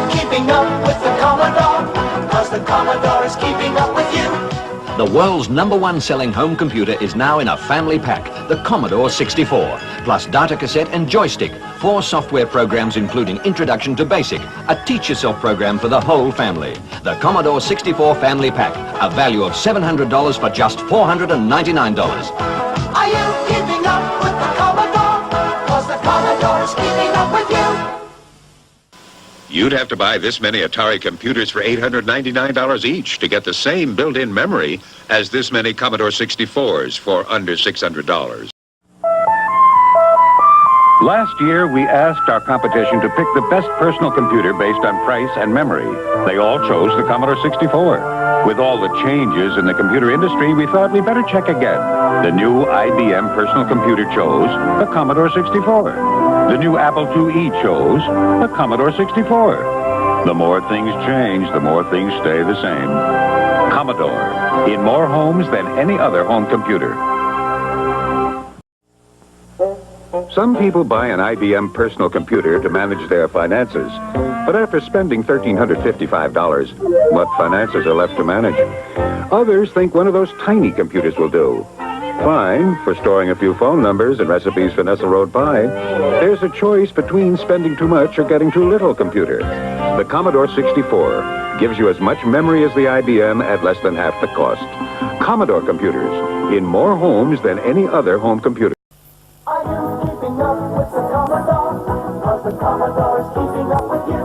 keeping up with the Commodore? 'Cause the Commodore is keeping up with you. The world's #1 selling home computer is now in a family pack, the Commodore 64, plus data cassette and joystick, 4 software programs including Introduction to Basic, a teach-yourself program for the whole family. The Commodore 64 Family Pack, a value of $700 for just $499. Are you keeping up with the Commodore? 'Cause the Commodore is keeping up with you. You'd have to buy this many Atari computers for $899 each to get the same built-in memory as this many Commodore 64s for under $600. Last year, we asked our competition to pick the best personal computer based on price and memory. They all chose the Commodore 64. With all the changes in the computer industry, we thought we'd better check again. The new IBM personal computer chose the Commodore 64. The new Apple IIe chose the Commodore 64. The more things change, the more things stay the same. Commodore, in more homes than any other home computer. Some people buy an IBM personal computer to manage their finances. But after spending $1,355, what finances are left to manage? Others think one of those tiny computers will do. Fine for storing a few phone numbers and recipes for Nestle Road pie. There's a choice between spending too much or getting too little computer. The Commodore 64 gives you as much memory as the IBM at less than half the cost. Commodore computers in more homes than any other home computer. Are you keeping up with the Commodore? 'Cause the Commodore is keeping up with you.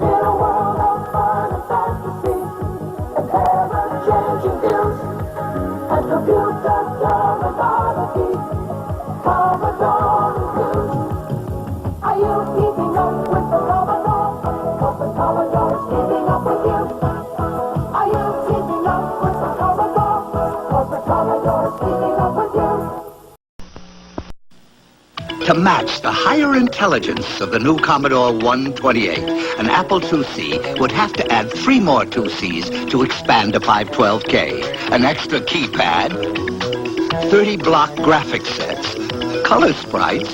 In a world of fun and fantasy, and ever-changing views, and computers are a novelty, Commodore is you. Are you keeping up with the Commodore? 'Cause the Commodore is keeping up with you. Are you keeping up with the Commodore? 'Cause the Commodore is keeping up with you. To match the higher intelligence of the new Commodore 128, an Apple IIc would have to add 3 more 2Cs to expand to 512K, an extra keypad, 30 block graphic sets, color sprites,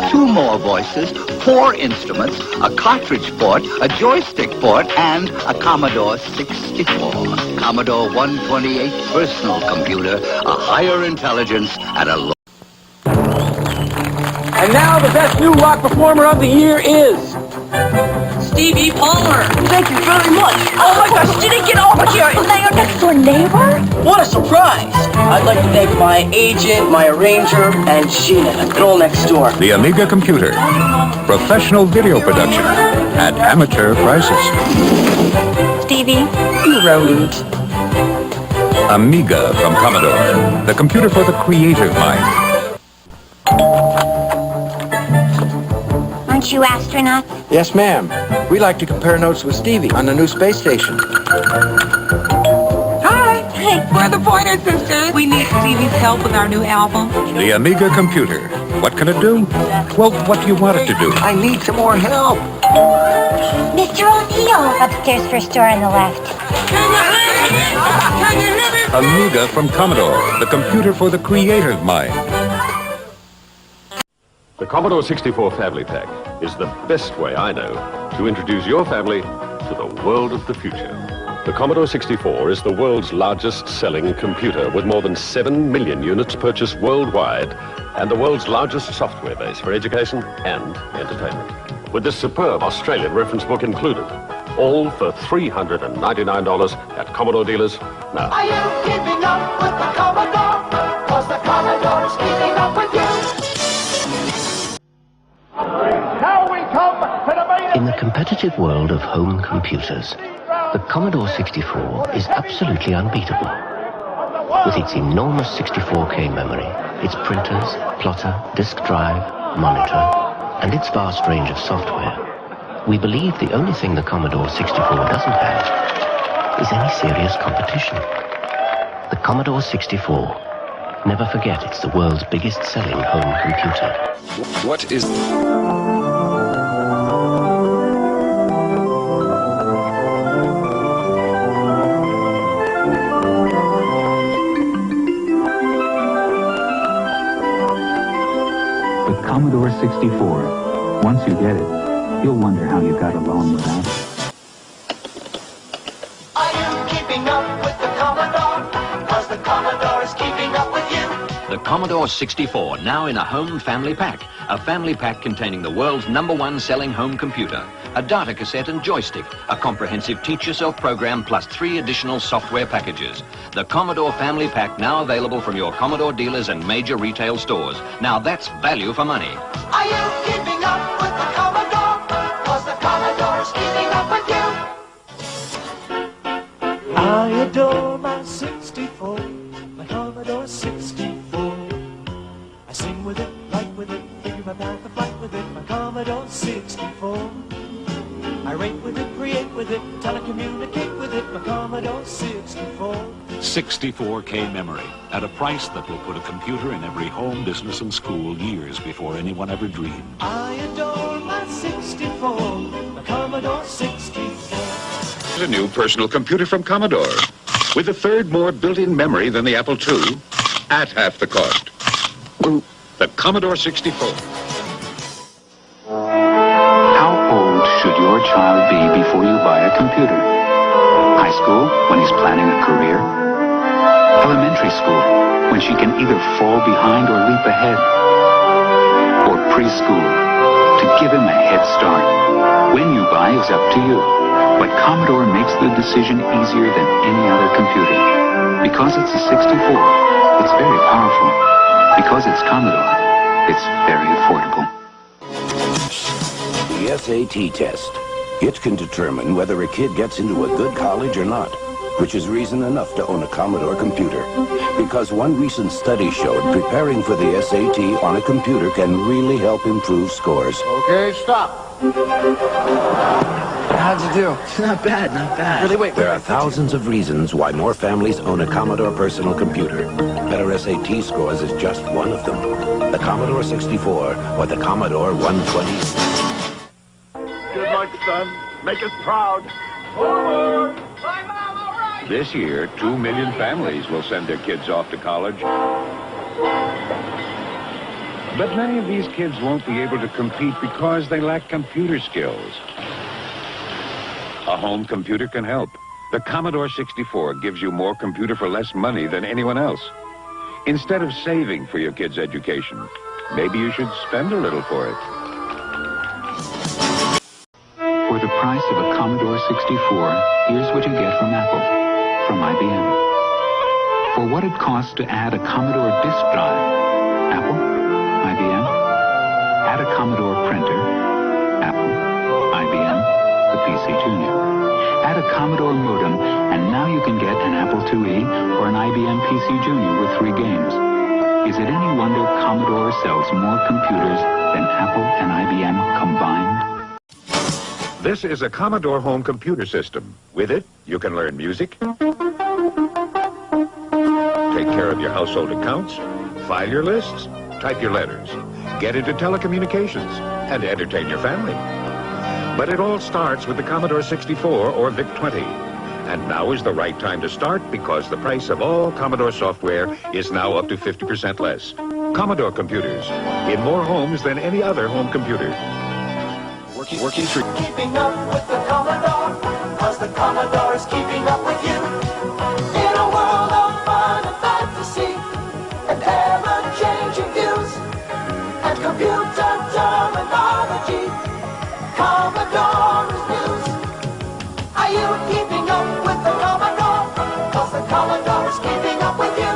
2 more voices, 4 instruments, a cartridge port, a joystick port, and a Commodore 64. Commodore 128 personal computer, a higher intelligence at a low. And now the best new rock performer of the year is... Stevie Palmer. Thank you very much. Oh my gosh, did it get over here? Is that your next door neighbor? What a surprise. I'd like to thank my agent, my arranger, and Sheena, the girl next door. The Amiga computer. Professional video production at amateur prices. Stevie, you rodent. Amiga from Commodore. The computer for the creative mind. Aren't you astronauts? Yes, ma'am. We like to compare notes with Stevie on the new space station. Hi. Hey, we're the Pointer Sisters. We need Stevie's help with our new album. The Amiga computer. What can it do? Well, what do you want it to do? I need some more help. Mr. O'Neill, upstairs first door on the left. Amiga from Commodore. The computer for the creative mind. The Commodore 64 Family Pack is the best way I know to introduce your family to the world of the future. The Commodore 64 is the world's largest selling computer with more than 7 million units purchased worldwide and the world's largest software base for education and entertainment. With this superb Australian reference book included, all for $399 at Commodore dealers now. Are you keeping up with the Commodore? 'Cause the Commodore is keeping up with you. In the competitive world of home computers, the Commodore 64 is absolutely unbeatable. With its enormous 64K memory, its printers, plotter, disk drive, monitor, and its vast range of software, we believe the only thing the Commodore 64 doesn't have is any serious competition. The Commodore 64. Never forget, it's the world's biggest selling home computer. What is... The Commodore 64. Once you get it, You'll wonder how you got along without it. Are you keeping up with the Commodore? 'Cause the Commodore is keeping up with you. The Commodore 64, now in a home family pack. A family pack containing the world's #1 selling home computer, a data cassette and joystick, a comprehensive teach-yourself program, plus 3 additional software packages. The Commodore Family Pack, now available from your Commodore dealers and major retail stores. Now that's value for money. Are you keeping up with the Commodore? 'Cause the Commodore is keeping up with you. I adore my 64, my Commodore 64. I sing with it, write with it, figure my path of flight with it, my Commodore 64. I rate with it, create with it, telecommunicate with it, my Commodore 64. 64K memory at a price that will put a computer in every home, business, and school years before anyone ever dreamed. I adore my 64, my Commodore 64. A new personal computer from Commodore, with a third more built-in memory than the Apple II, at half the cost. The Commodore 64. How old should your child be before you buy a computer? High school, when he's planning a career? Elementary school, when she can either fall behind or leap ahead? Or preschool, to give him a head start? When you buy is up to you. But Commodore makes the decision easier than any other computer. Because it's a 64, it's very powerful. Because it's Commodore, it's very affordable. The SAT test. It can determine whether a kid gets into a good college or not, which is reason enough to own a Commodore computer. Because one recent study showed preparing for the SAT on a computer can really help improve scores. Okay, stop. How'd you do? Not bad, not bad. Really, wait. There are thousands of reasons why more families own a Commodore personal computer. Better SAT scores is just one of them. The Commodore 64 or the Commodore 120. Good luck, son. Make us proud. Forward! This year, 2 million families will send their kids off to college. But many of these kids won't be able to compete because they lack computer skills. A home computer can help. The Commodore 64 gives you more computer for less money than anyone else. Instead of saving for your kid's education, maybe you should spend a little for it. For the price of a Commodore 64, here's what you get from Apple, from IBM. For what it costs to add a Commodore disk drive, Apple, IBM. Add a Commodore printer, Apple, IBM, the PC Junior. Add a Commodore modem, and now you can get an Apple IIe or an IBM PC Junior with 3 games. Is it any wonder Commodore sells more computers than Apple and IBM combined? This is a Commodore home computer system. With it, you can learn music, take care of your household accounts, file your lists, type your letters, get into telecommunications, and entertain your family. But it all starts with the Commodore 64 or Vic 20. And now is the right time to start because the price of all Commodore software is now up to 50% less. Commodore computers, in more homes than any other home computer. Working through. Keeping up with the Commodore, 'cause the Commodore is keeping up with you. In a world of fun and fantasy, and ever-changing views, and computer terminology, Commodore is news. Are you keeping up with the Commodore? 'Cause the Commodore is keeping up with you.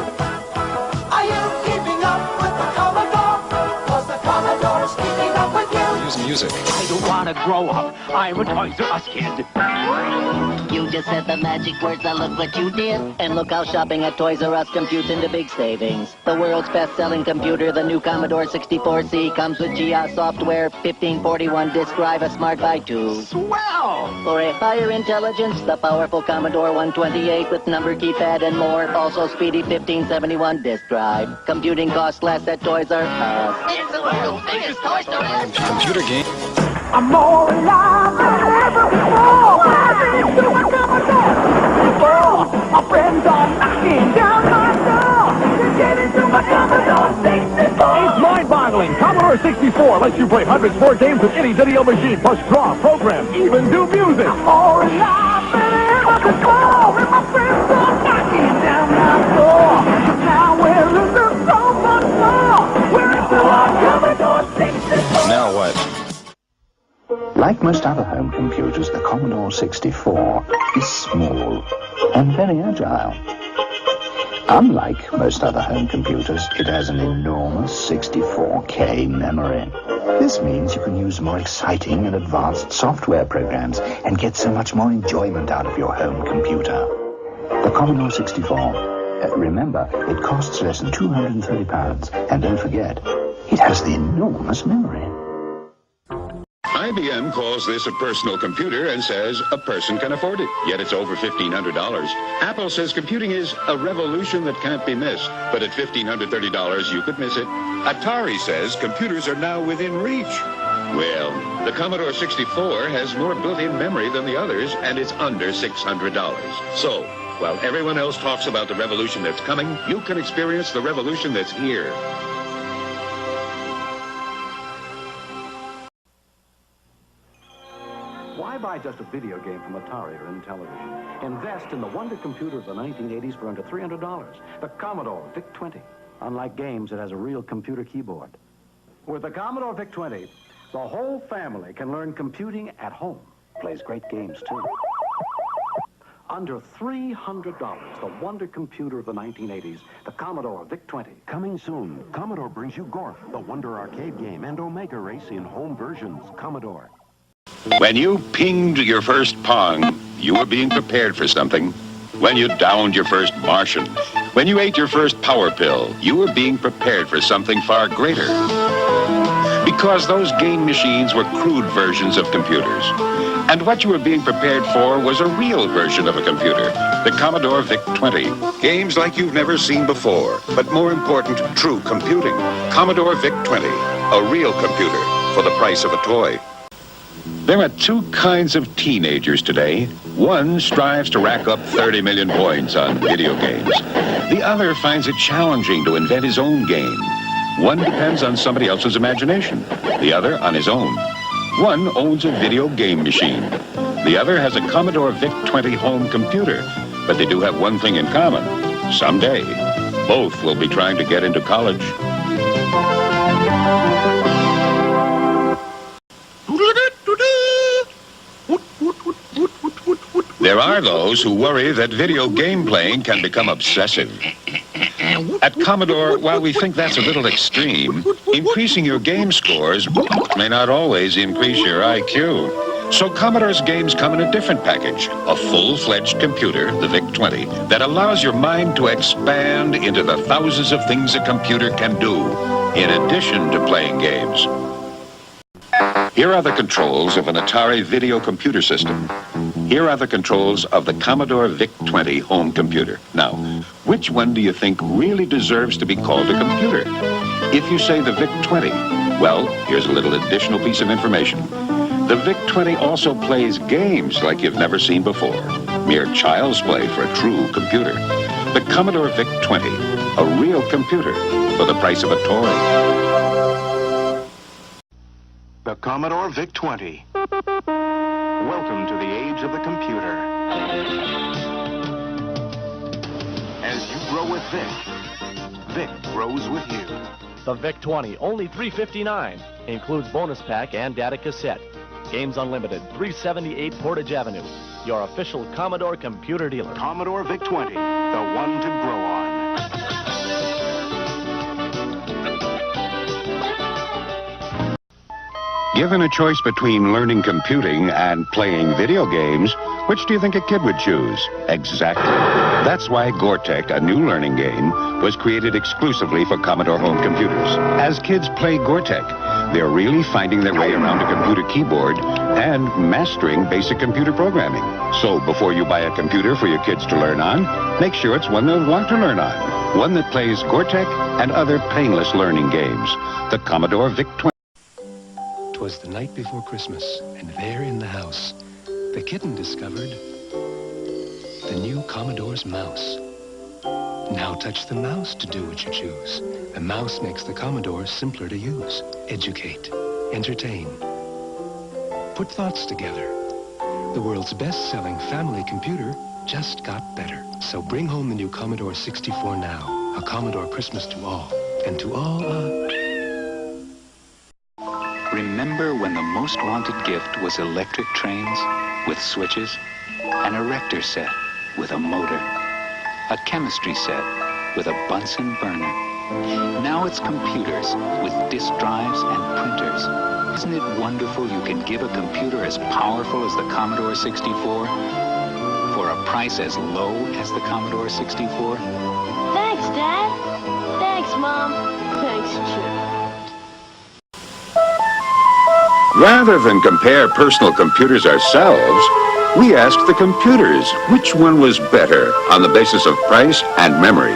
Are you keeping up with the Commodore? 'Cause the Commodore is keeping up with you. Use music. I don't want to grow up. I'm a Toys R Us kid. You just said the magic words, and look what you did. And look how shopping at Toys R Us computes into big savings. The world's best-selling computer, the new Commodore 64C, comes with GIA software, 1541 disk drive, a Smart Buy 2. Swell! For a higher intelligence, the powerful Commodore 128 with number keypad and more. Also speedy 1571 disk drive. Computing costs less at Toys R Us. It's the world's biggest Toys R Us. Computer game. I'm more alive than ever before. To my Commodore 64. My friends are knocking down my door to get into my Commodore 64. It's mind-boggling. Commodore Commodore 64 lets you play hundreds more games with any video machine, plus draw, program, even do music. All alive, baby, before, with my friends are knocking down my door. Now we're losing so much more. We're into our Commodore 64. Now what? Like most other home computers, the Commodore 64 is small and very agile. Unlike most other home computers, it has an enormous 64K memory. This means you can use more exciting and advanced software programs and get so much more enjoyment out of your home computer. The Commodore 64, remember, it costs less than £230, and don't forget, it has the enormous memory. IBM calls this a personal computer and says a person can afford it, yet it's over $1,500. Apple says computing is a revolution that can't be missed, but at $1,530 you could miss it. Atari says computers are now within reach. Well, the Commodore 64 has more built-in memory than the others, and it's under $600. So, while everyone else talks about the revolution that's coming, you can experience the revolution that's here. Why buy just a video game from Atari or Intellivision? Invest in the wonder computer of the 1980s for under $300, the Commodore Vic 20. Unlike games, it has a real computer keyboard. With the Commodore Vic 20, the whole family can learn computing at home. Plays great games, too. Under $300, the wonder computer of the 1980s, the Commodore Vic 20. Coming soon, Commodore brings you Gorf, the Wonder arcade game, and Omega Race in home versions. Commodore. When you pinged your first Pong, you were being prepared for something. When you downed your first Martian, when you ate your first Power Pill, you were being prepared for something far greater. Because those game machines were crude versions of computers. And what you were being prepared for was a real version of a computer, the Commodore Vic 20. Games like you've never seen before, but more important, true computing. Commodore Vic 20, a real computer for the price of a toy. There are two kinds of teenagers today. One strives to rack up 30 million points on video games. The other finds it challenging to invent his own game. One depends on somebody else's imagination, the other on his own. One owns a video game machine. The other has a Commodore Vic 20 home computer. But they do have one thing in common. Someday, both will be trying to get into college. There are those who worry that video game playing can become obsessive. At Commodore, while we think that's a little extreme, increasing your game scores may not always increase your IQ. So Commodore's games come in a different package, a full-fledged computer, the Vic 20, that allows your mind to expand into the thousands of things a computer can do, in addition to playing games. Here are the controls of an Atari video computer system. Here are the controls of the Commodore Vic 20 home computer. Now, which one do you think really deserves to be called a computer? If you say the Vic 20, well, here's a little additional piece of information. The Vic 20 also plays games like you've never seen before. Mere child's play for a true computer. The Commodore Vic 20, a real computer for the price of a toy. The Commodore Vic 20. Welcome to the age of the computer. As you grow with Vic, Vic grows with you. The Vic 20, only $359. Includes bonus pack and data cassette. Games Unlimited, 378 Portage Avenue. Your official Commodore computer dealer. Commodore Vic 20, the one to grow on. Given a choice between learning computing and playing video games, which do you think a kid would choose? Exactly. That's why Gore-Tech, a new learning game, was created exclusively for Commodore home computers. As kids play Gore-Tech, they're really finding their way around a computer keyboard and mastering basic computer programming. So before you buy a computer for your kids to learn on, make sure it's one they'll want to learn on. One that plays Gore-Tech and other painless learning games. The Commodore Vic 20. 'Twas the night before Christmas, and there in the house, the kitten discovered the new Commodore's mouse. Now touch the mouse to do what you choose. The mouse makes the Commodore simpler to use. educate, entertain. Put thoughts together. The world's best-selling family computer just got better. So bring home the new Commodore 64 now. A Commodore Christmas to all. And to all, Remember when the most wanted gift was electric trains with switches? An erector set with a motor. A chemistry set with a Bunsen burner. Now it's computers with disk drives and printers. Isn't it wonderful you can give a computer as powerful as the Commodore 64 for a price as low as the Commodore 64? Thanks, Dad. Thanks, Mom. Thanks, Chip. Rather than compare personal computers ourselves, we asked the computers which one was better on the basis of price and memory.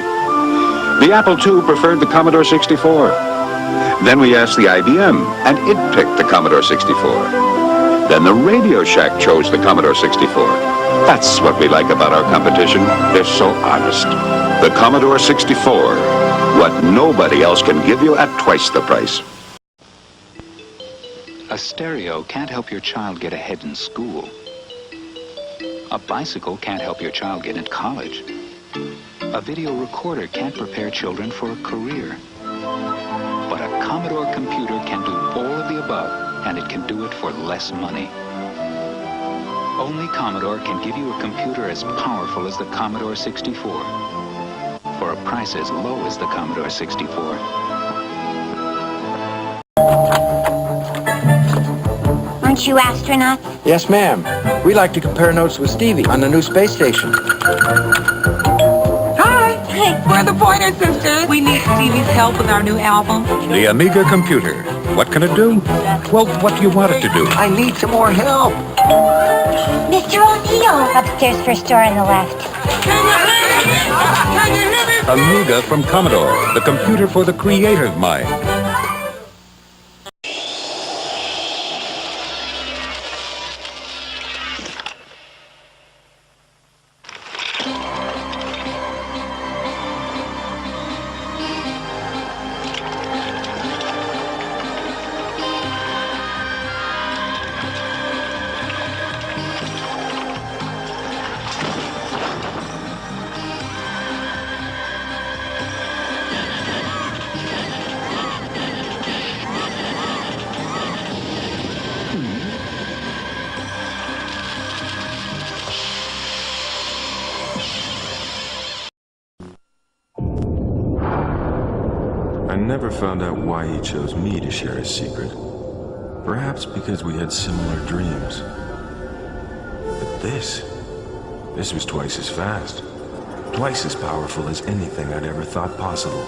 The Apple II preferred the Commodore 64. Then we asked the IBM, and it picked the Commodore 64. Then the Radio Shack chose the Commodore 64. That's what we like about our competition. They're so honest. The Commodore 64, what nobody else can give you at twice the price. A stereo can't help your child get ahead in school. A bicycle can't help your child get into college. A video recorder can't prepare children for a career. But a Commodore computer can do all of the above, and it can do it for less money. Only Commodore can give you a computer as powerful as the Commodore 64, for a price as low as the Commodore 64. Aren't you astronauts? Yes, ma'am. We like to compare notes with Stevie on the new space station. Hi! We're the Pointer Sisters. We need Stevie's help with our new album. The Amiga computer. What can it do? Well, what do you want it to do? I need some more help. Mr. O'Neill, upstairs first door on the left. Amiga from Commodore, the computer for the creative mind. I never found out why he chose me to share his secret. Perhaps because we had similar dreams. But this was twice as fast. Twice as powerful as anything I'd ever thought possible.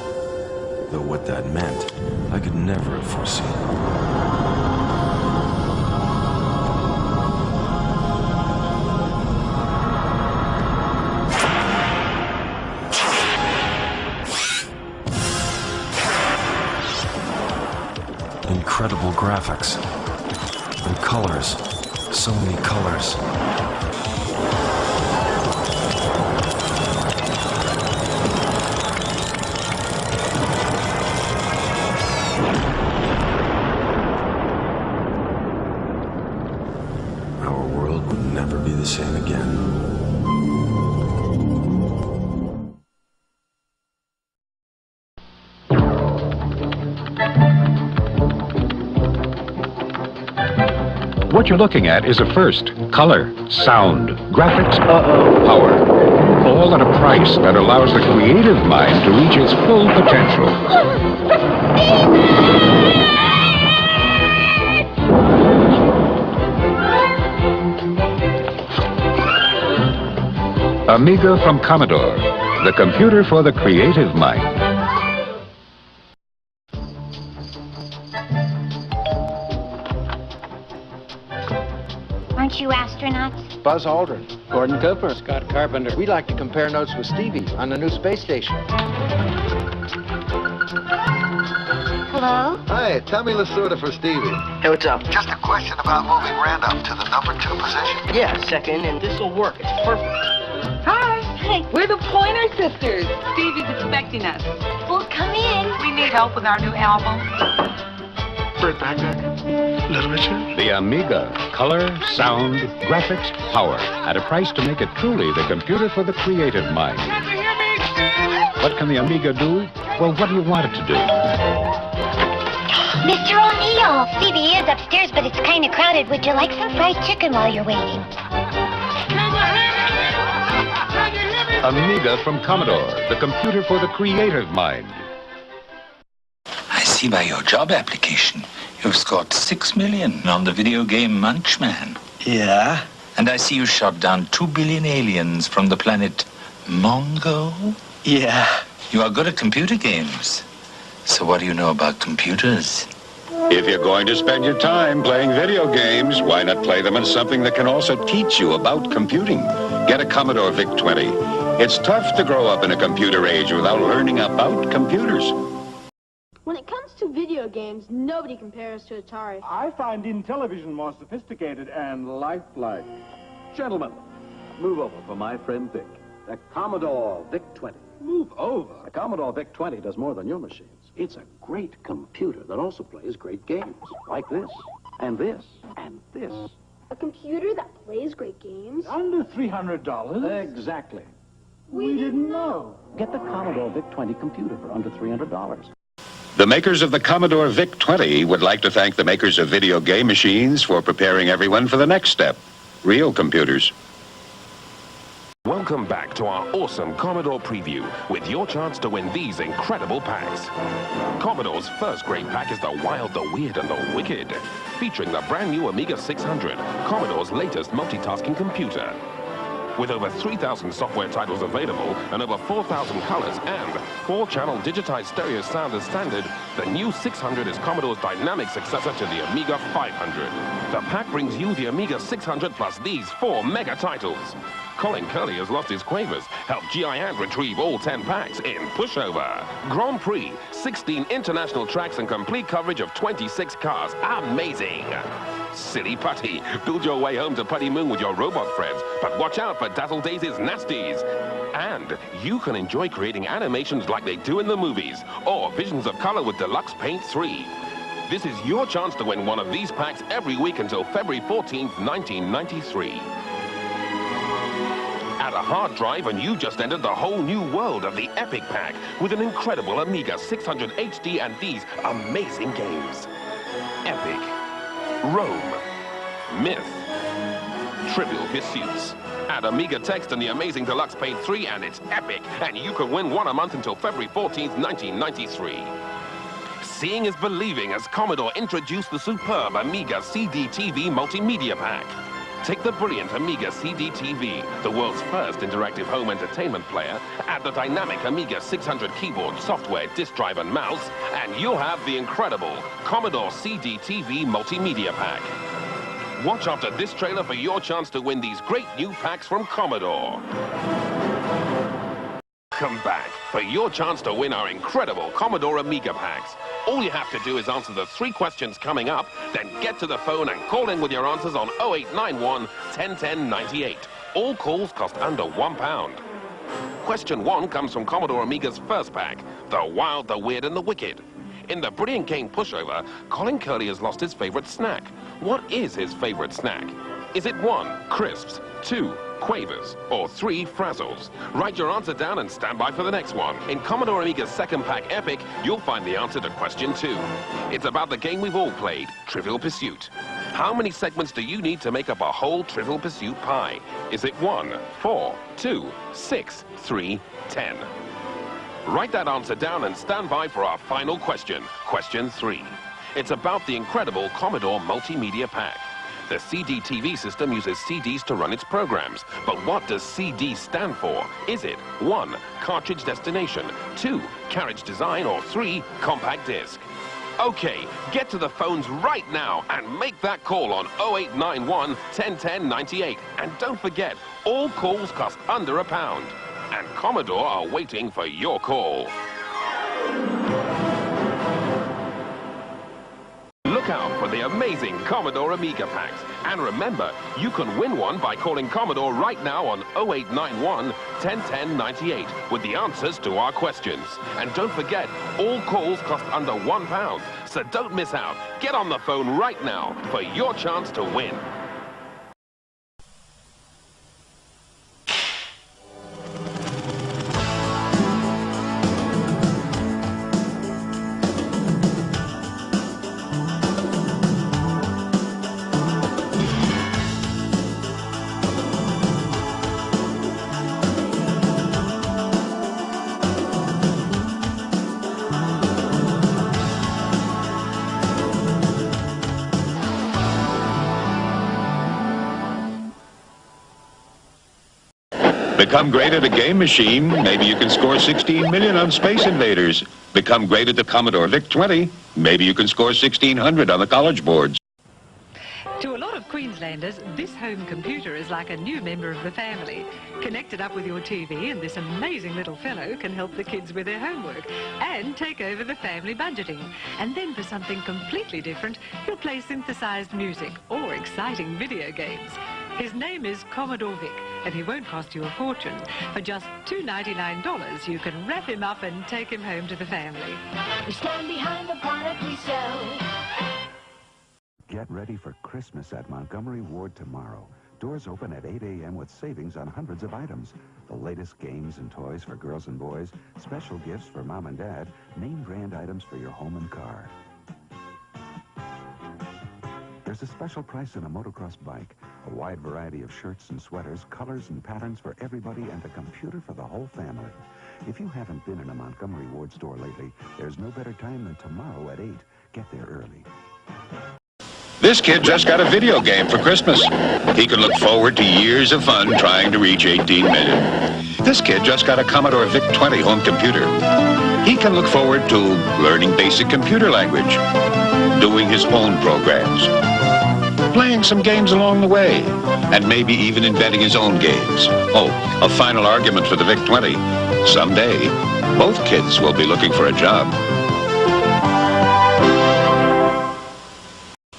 Though what that meant, I could never have foreseen. Incredible graphics and colors, so many colors. Our world would never be the same again. What you're looking at is a first. Color, sound, graphics, power. All at a price that allows the creative mind to reach its full potential. Amiga from Commodore, the computer for the creative mind. Aren't you astronauts? Buzz Aldrin, Gordon Cooper, Scott Carpenter. We like to compare notes with Stevie on the new space station. Hello? Hi, Tommy Lasorda for Stevie. Hey, what's up? Just a question about moving Randolph to the number 2 position. Yeah, second, and this'll work. It's perfect. Hi! We're the Pointer Sisters. Stevie's expecting us. Well, come in. We need help with our new album. Burt Bacharach, literature. The Amiga. Color, sound, graphics, power. At a price to make it truly the computer for the creative mind. What can the Amiga do? Well, what do you want it to do? Mr. O'Neill, Stevie is upstairs, but it's kind of crowded. Would you like some fried chicken while you're waiting? Amiga from Commodore, the computer for the creative mind. I see by your job application, you've scored 6 million on the video game Munchman. Yeah? And I see you shot down 2 billion aliens from the planet Mongo. Yeah. You are good at computer games. So what do you know about computers? If you're going to spend your time playing video games, why not play them on something that can also teach you about computing? Get a Commodore Vic 20. It's tough to grow up in a computer age without learning about computers. When it comes to video games, nobody compares to Atari. I find Intellivision more sophisticated and lifelike. Gentlemen, move over for my friend Vic. The Commodore Vic 20. Move over? The Commodore Vic 20 does more than your machines. It's a great computer that also plays great games. Like this, and this, and this. A computer that plays great games? Under $300? Exactly. We didn't know. Get the Commodore Vic 20 computer for under $300. The makers of the Commodore Vic 20 would like to thank the makers of video game machines for preparing everyone for the next step. Real computers. Welcome back to our awesome Commodore preview with your chance to win these incredible packs. Commodore's first great pack is the Wild, the Weird, and the Wicked, featuring the brand new Amiga 600, Commodore's latest multitasking computer. With over 3,000 software titles available and over 4,000 colors and 4-channel digitized stereo sound as standard, the new 600 is Commodore's dynamic successor to the Amiga 500. The pack brings you the Amiga 600 plus these 4 mega titles. Colin Curley has lost his quavers. Help G.I. retrieve all 10 packs in Pushover. Grand Prix, 16 international tracks and complete coverage of 26 cars. Amazing! Silly Putty, build your way home to Putty Moon with your robot friends, but watch out for Dazzle Daisy's nasties. And you can enjoy creating animations like they do in the movies, or visions of color with Deluxe Paint 3. This is your chance to win one of these packs every week until February 14th, 1993. Add a hard drive and you just entered the whole new world of the Epic Pack with an incredible Amiga 600 HD and these amazing games. Epic, Rome, Myth, Trivial Pursuits. Add Amiga text and the amazing Deluxe Paint 3 and it's epic, and you can win one a month until February 14th, 1993. Seeing is believing as Commodore introduced the superb Amiga CD-TV Multimedia Pack. Take the brilliant Amiga CD-TV, the world's first interactive home entertainment player, add the dynamic Amiga 600 keyboard, software, disk drive, and mouse, and you'll have the incredible Commodore CD-TV Multimedia Pack. Watch after this trailer for your chance to win these great new packs from Commodore. Come back for your chance to win our incredible Commodore Amiga packs. All you have to do is answer the 3 questions coming up, then get to the phone and call in with your answers on 0891 1010 98. All calls cost under £1. Question 1 comes from Commodore Amiga's first pack, The Wild, the Weird, and the Wicked. In the brilliant game Pushover, Colin Curley has lost his favorite snack. What is his favorite snack? Is it 1, crisps, 2, quavers, or 3, frazzles? Write your answer down and stand by for the next one. In Commodore Amiga's second pack Epic, you'll find the answer to question 2. It's about the game we've all played, Trivial Pursuit. How many segments do you need to make up a whole Trivial Pursuit pie? Is it 1, 4, 2, 6, 3, 10? Write that answer down and stand by for our final question, question 3. It's about the incredible Commodore Multimedia Pack. The CD-TV system uses CDs to run its programs. But what does CD stand for? Is it 1, cartridge destination, 2, carriage design, or 3, compact disc? Okay, get to the phones right now and make that call on 0891 1010 98. And don't forget, all calls cost under £1. And Commodore are waiting for your call. Look out for the amazing Commodore Amiga packs. And remember, you can win one by calling Commodore right now on 0891 1010 98 with the answers to our questions. And don't forget, all calls cost under £1. So don't miss out. Get on the phone right now for your chance to win. Become great at a game machine, maybe you can score 16 million on Space Invaders. Become great at the Commodore Vic 20, maybe you can score 1600 on the college boards. To a lot of Queenslanders, this home computer is like a new member of the family. Connect it up with your TV and this amazing little fellow can help the kids with their homework and take over the family budgeting. And then for something completely different, he'll play synthesized music or exciting video games. His name is Commodore Vic, and he won't cost you a fortune. For just $2.99, you can wrap him up and take him home to the family. We stand behind the product we sell. Get ready for Christmas at Montgomery Ward tomorrow. Doors open at 8 a.m. with savings on hundreds of items. The latest games and toys for girls and boys, special gifts for mom and dad, name brand items for your home and car. There's a special price on a motocross bike, a wide variety of shirts and sweaters, colors and patterns for everybody, and a computer for the whole family. If you haven't been in a Montgomery Ward store lately, there's no better time than tomorrow at 8. Get there early. This kid just got a video game for Christmas. He can look forward to years of fun trying to reach 18 million. This kid just got a Commodore Vic 20 home computer. He can look forward to learning basic computer language, doing his own programs, playing some games along the way, and maybe even inventing his own games. Oh, a final argument for the Vic 20. Someday, both kids will be looking for a job.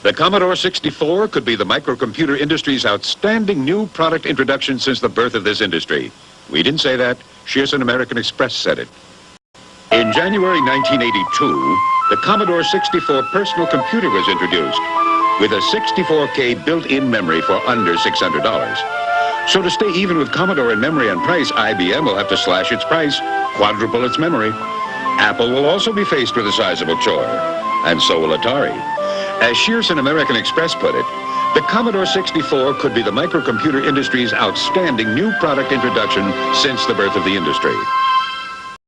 The Commodore 64 could be the microcomputer industry's outstanding new product introduction since the birth of this industry. We didn't say that. Shearson American Express said it. In January 1982, the Commodore 64 personal computer was introduced with a 64K built-in memory for under $600. So to stay even with Commodore in memory and price, IBM will have to slash its price, quadruple its memory. Apple will also be faced with a sizable chore, and so will Atari. As Shearson American Express put it, the Commodore 64 could be the microcomputer industry's outstanding new product introduction since the birth of the industry.